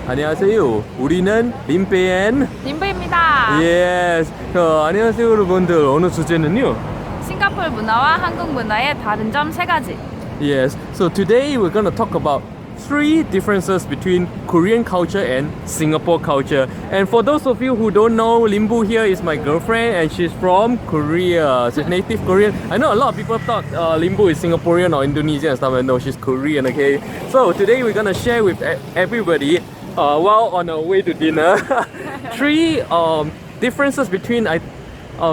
안녕하세요. 우리는 림페엔. 림프입니다. Yes. 안녕하세요, 여러분들. 오늘 주제는요. 싱가포르 문화와 한국 문화의 다른 점 3가지. Yes. So today we're gonna talk about 3 differences between Korean culture and Singapore culture. And for those of you who don't know, Limbu here is my girlfriend and she's from Korea. She's native Korean. I know a lot of people thought Limbu is Singaporean or Indonesian and stuff, and no, she's Korean, okay? So today we're gonna share with everybody while on our way to dinner 3 differences between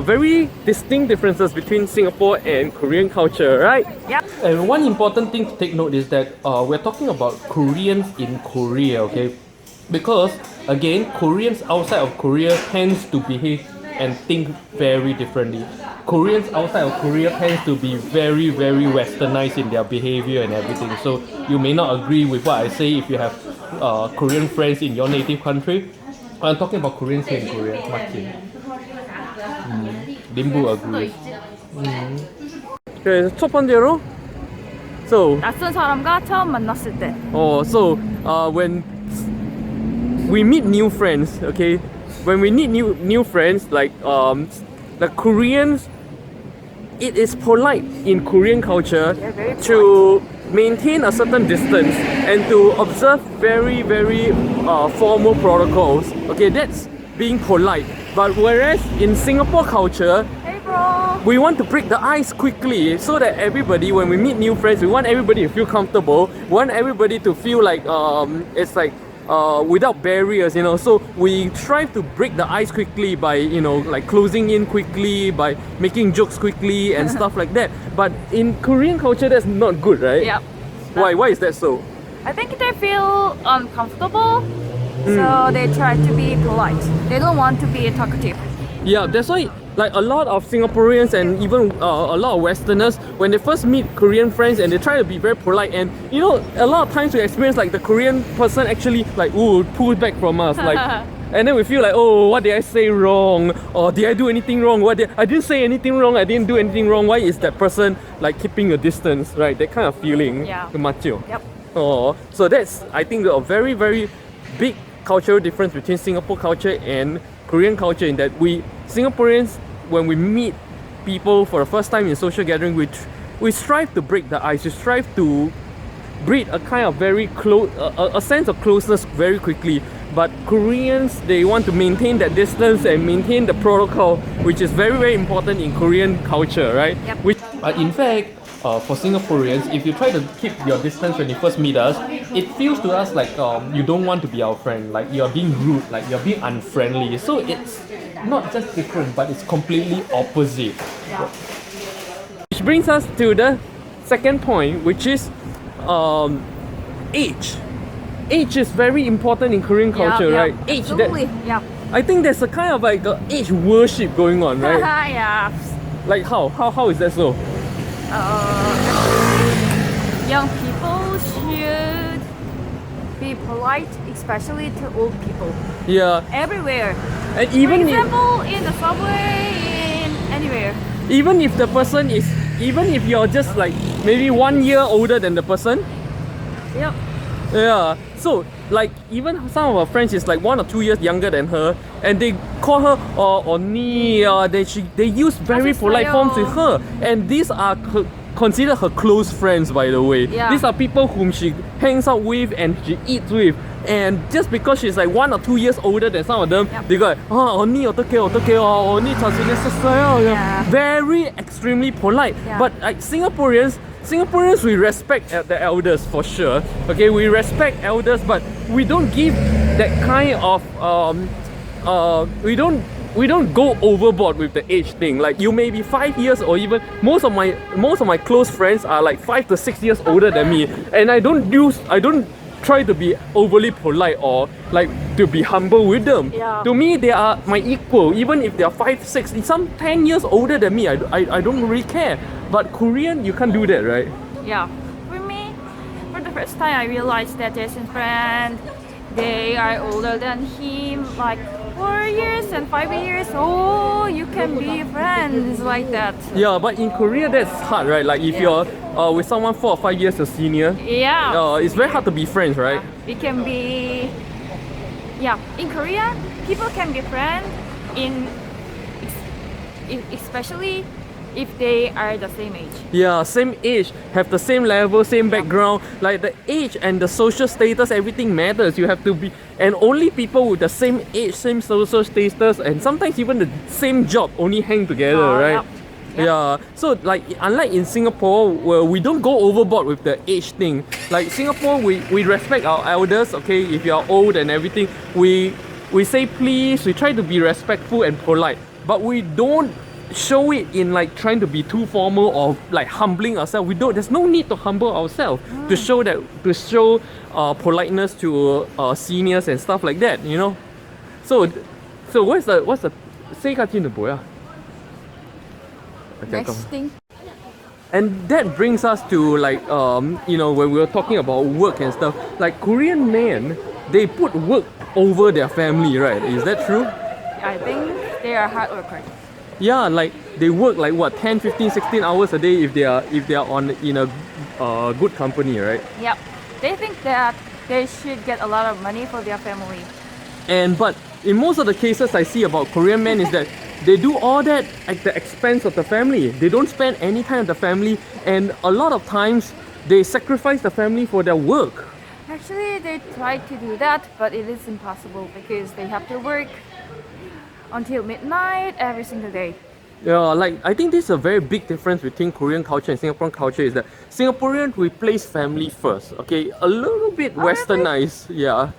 very distinct differences between Singapore and Korean culture, right? Yep. And one important thing to take note is that we're talking about Koreans in Korea, okay? Because again, Koreans outside of Korea tends to behave and think very differently. Koreans outside of Korea tends to be very, very westernized in their behavior and everything. So you may not agree with what I say if you have Korean friends in your native country. I'm talking about Koreans here in Korea. Martin. Limbu agrees. 그래서 첫 번째로, so 낯선 사람과 처음 만났을 때. when we meet new friends, okay, when we meet new friends, like the Koreans, it is polite in Korean culture to maintain a certain distance and to observe very, very formal protocols. Okay, that's being polite. But whereas in Singapore culture, Hey bro. we want to break the ice quickly so that everybody, when we meet new friends, we want everybody to feel comfortable. We want everybody to feel like it's like without barriers, you know. So we strive to break the ice quickly by, you know, like closing in quickly, by making jokes quickly and stuff like that. But in Korean culture, that's not good, right? Yep. Why is that so? I think they feel uncomfortable, so they try to be polite. They don't want to be talkative. Yeah, that's why like a lot of Singaporeans and even a lot of Westerners, when they first meet Korean friends and they try to be very polite, and you know, a lot of times we experience like the Korean person actually like pull back from us, like, and then we feel like, oh, what did I say wrong, or did I do anything wrong? I didn't say anything wrong, I didn't do anything wrong. Why is that person like keeping a distance, right? That kind of feeling. Yeah. Macho. Yep. Oh, so that's, I think, a very, very big cultural difference between Singapore culture and Korean culture, in that we Singaporeans, when we meet people for the first time in social gathering, we strive to break the ice. We strive to breed a kind of very close, a sense of closeness very quickly. But Koreans, they want to maintain that distance and maintain the protocol, which is very, very important in Korean culture, right? Yep. In fact, for Singaporeans, if you try to keep your distance when you first meet us, it feels to us like you don't want to be our friend, like you're being rude, like you're being unfriendly. So it's not just different, but it's completely opposite. Yeah. Which brings us to the second point, which is age. Age is very important in Korean culture, right? Age. Absolutely. Yeah. I think there's a kind of like age worship going on, right? Yeah. Like how is that so? Young people should be polite, especially to old people. Yeah. Everywhere. And For example, in the subway, in anywhere. even if you're just like maybe 1 year older than the person. Yep. Yeah. So like even some of our friends is like 1 or 2 years younger than her, and they call her Oni. They use very polite forms with her, and these are considered her close friends, by the way. Yeah. These are people whom she hangs out with and she eats with. And just because she's like 1 or 2 years older than some of them, they go like, Oni, Oni, Yeah. very extremely polite. Yeah. But like Singaporeans, we respect the elders for sure. Okay, we respect elders, but we don't give that kind of we don't go overboard with the age thing. Like you may be 5 years, or even most of my close friends are like 5 to 6 years older than me, and I don't try to be overly polite or like to be humble with them. Yeah. To me, they are my equal, even if they are 5, 6, some 10 years older than me. I don't really care. But Korean, you can't do that, right? Yeah. For me, for the first time, I realized that Jason's friend, they are older than him, like 4 years and 5 years. Oh, you can be friends like that. Yeah, but in Korea, that's hard, right? Like if you're with someone 4 or 5 years a senior, Yeah. it's very hard to be friends, right? We can be Yeah, in Korea, people can be friends especially if they are the same age. Yeah, same age, have the same level, same background. Like the age and the social status, everything matters. You have to be, and only people with the same age, same social status, and sometimes even the same job only hang together, right? Yep. Yeah. So like unlike in Singapore, where we don't go overboard with the age thing. Like Singapore, we respect our elders. Okay, if you are old and everything, we say please. We try to be respectful and polite, but we don't show it in like trying to be too formal or like humbling ourselves. We don't. There's no need to humble ourselves to show politeness to seniors and stuff like that. You know. So what's the say ka chin boy ah? Next thing. And that brings us to like you know, when we were talking about work and stuff, like Korean men, they put work over their family, right? Is that true? I think they are hard workers. Yeah, like they work like what 10, 15, 16 hours a day if they are on in a good company, right? Yep. They think that they should get a lot of money for their family. But in most of the cases I see about Korean men is that they do all that at the expense of the family. They don't spend any time with the family, and a lot of times they sacrifice the family for their work. Actually, they try to do that, but it is impossible because they have to work until midnight every single day. Yeah, like I think this is a very big difference between Korean culture and Singaporean culture is that Singaporean, we place family first, okay? A little bit westernized, yeah.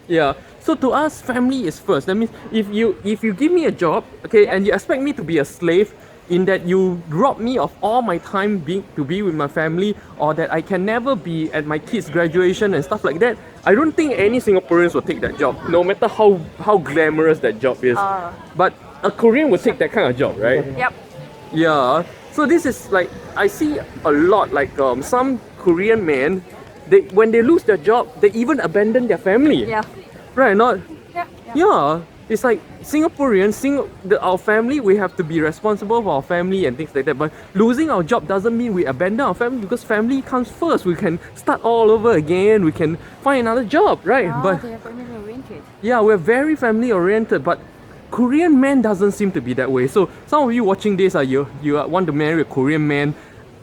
Yeah. So to us, family is first. That means if you give me a job, okay, and you expect me to be a slave, in that you rob me of all my time to be with my family, or that I can never be at my kids' graduation and stuff like that, I don't think any Singaporeans will take that job, no matter how glamorous that job is. But a Korean would take that kind of job, right? Yep. Yeah. So this is like, I see a lot, like some Korean men, when they lose their job, they even abandon their family. Yeah. Right, not? Yeah. Yeah. It's like Singaporeans, our family, we have to be responsible for our family and things like that. But losing our job doesn't mean we abandon our family, because family comes first. We can start all over again. We can find another job, right? No, but they are family oriented. yeah, we're very family oriented. But Korean men doesn't seem to be that way. So some of you watching this, you want to marry a Korean man.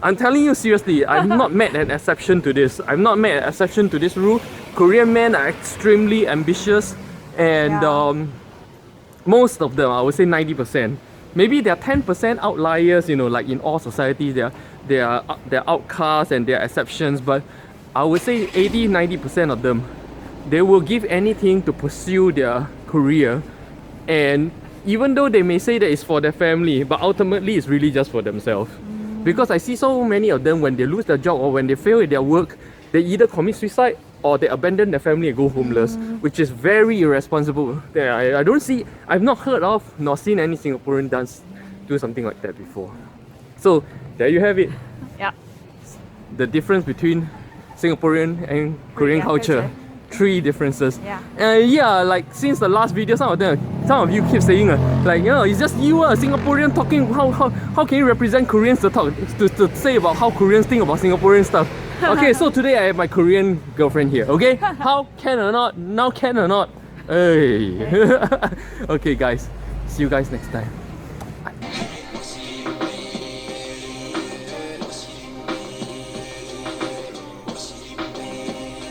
I'm telling you seriously, I've not met an exception to this. I've not met an exception to this rule. Korean men are extremely ambitious, and most of them, I would say 90%. Maybe there are 10% outliers, you know, like in all societies, there are outcasts and there are exceptions, but I would say 80-90% of them, they will give anything to pursue their career. And even though they may say that it's for their family, but ultimately it's really just for themselves. Because I see so many of them, when they lose their job or when they fail at their work, they either commit suicide or they abandon their family and go homeless, which is very irresponsible. I've not heard of nor seen any Singaporean do something like that before. So there you have it. Yeah. The difference between Singaporean and Korean culture. 3 differences. Yeah. Like since the last video, some of you keep saying like, you know, it's just you, Singaporean talking. How can you represent Koreans to talk to say about how Koreans think about Singaporean stuff? Okay, so today I have my Korean girlfriend here. Okay, how can or not? Now can or not? Hey. Okay, guys, see you guys next time.